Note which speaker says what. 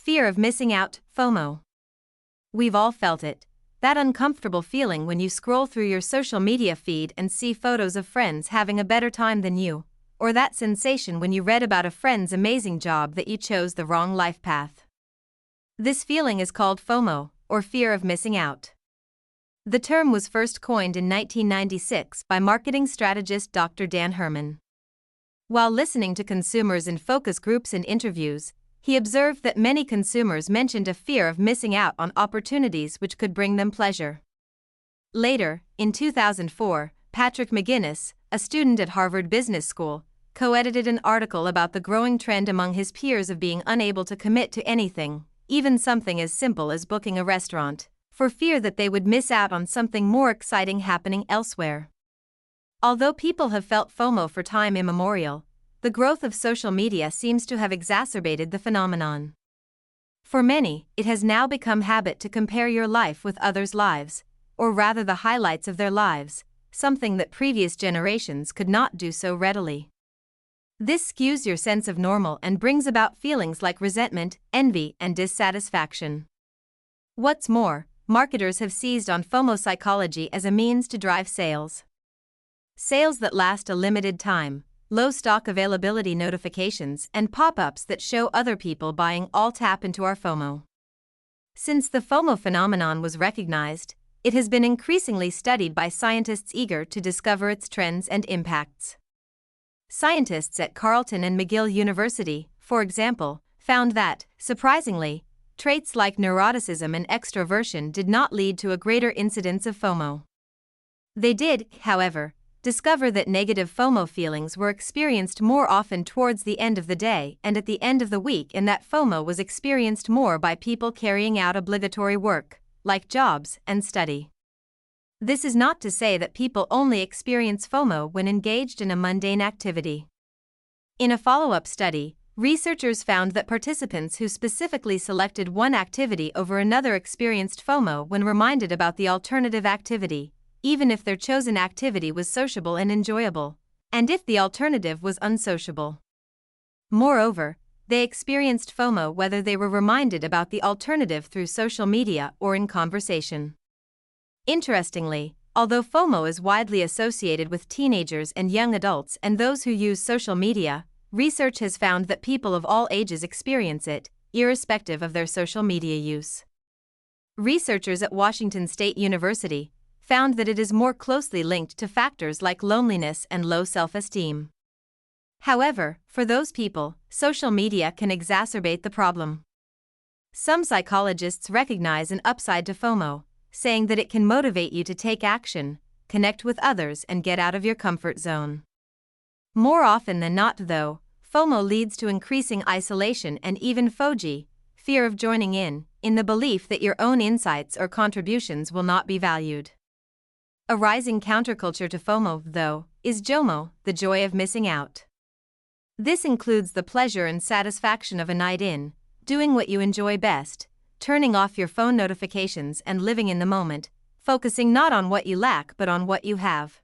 Speaker 1: Fear of missing out, FOMO. We've all felt it. That uncomfortable feeling when you scroll through your social media feed and see photos of friends having a better time than you, or that sensation when you read about a friend's amazing job that you chose the wrong life path. This feeling is called FOMO, or fear of missing out. The term was first coined in 1996 by marketing strategist Dr. Dan Herman. While listening to consumers in focus groups and interviews, he observed that many consumers mentioned a fear of missing out on opportunities which could bring them pleasure. Later, in 2004, Patrick McGinnis, a student at Harvard Business School, co-edited an article about the growing trend among his peers of being unable to commit to anything, even something as simple as booking a restaurant, for fear that they would miss out on something more exciting happening elsewhere. Although people have felt FOMO for time immemorial, the growth of social media seems to have exacerbated the phenomenon. For many, it has now become habit to compare your life with others' lives, or rather the highlights of their lives, something that previous generations could not do so readily. This skews your sense of normal and brings about feelings like resentment, envy, and dissatisfaction. What's more, marketers have seized on FOMO psychology as a means to drive sales. Sales that last a limited time, low stock availability notifications, and pop-ups that show other people buying all tap into our FOMO. Since the FOMO phenomenon was recognized, it has been increasingly studied by scientists eager to discover its trends and impacts. Scientists at Carleton and McGill University, for example, found that, surprisingly, traits like neuroticism and extroversion did not lead to a greater incidence of FOMO. They did, however, discover that negative FOMO feelings were experienced more often towards the end of the day and at the end of the week, and that FOMO was experienced more by people carrying out obligatory work, like jobs and study. This is not to say that people only experience FOMO when engaged in a mundane activity. In a follow-up study, researchers found that participants who specifically selected one activity over another experienced FOMO when reminded about the alternative activity, even if their chosen activity was sociable and enjoyable, and if the alternative was unsociable. Moreover, they experienced FOMO whether they were reminded about the alternative through social media or in conversation. Interestingly, although FOMO is widely associated with teenagers and young adults and those who use social media, research has found that people of all ages experience it, irrespective of their social media use. Researchers at Washington State University found that it is more closely linked to factors like loneliness and low self-esteem. However, for those people, social media can exacerbate the problem. Some psychologists recognize an upside to FOMO, saying that it can motivate you to take action, connect with others, and get out of your comfort zone. More often than not, though, FOMO leads to increasing isolation and even FOJI, fear of joining in the belief that your own insights or contributions will not be valued. A rising counterculture to FOMO, though, is JOMO, the joy of missing out. This includes the pleasure and satisfaction of a night in, doing what you enjoy best, turning off your phone notifications and living in the moment, focusing not on what you lack but on what you have.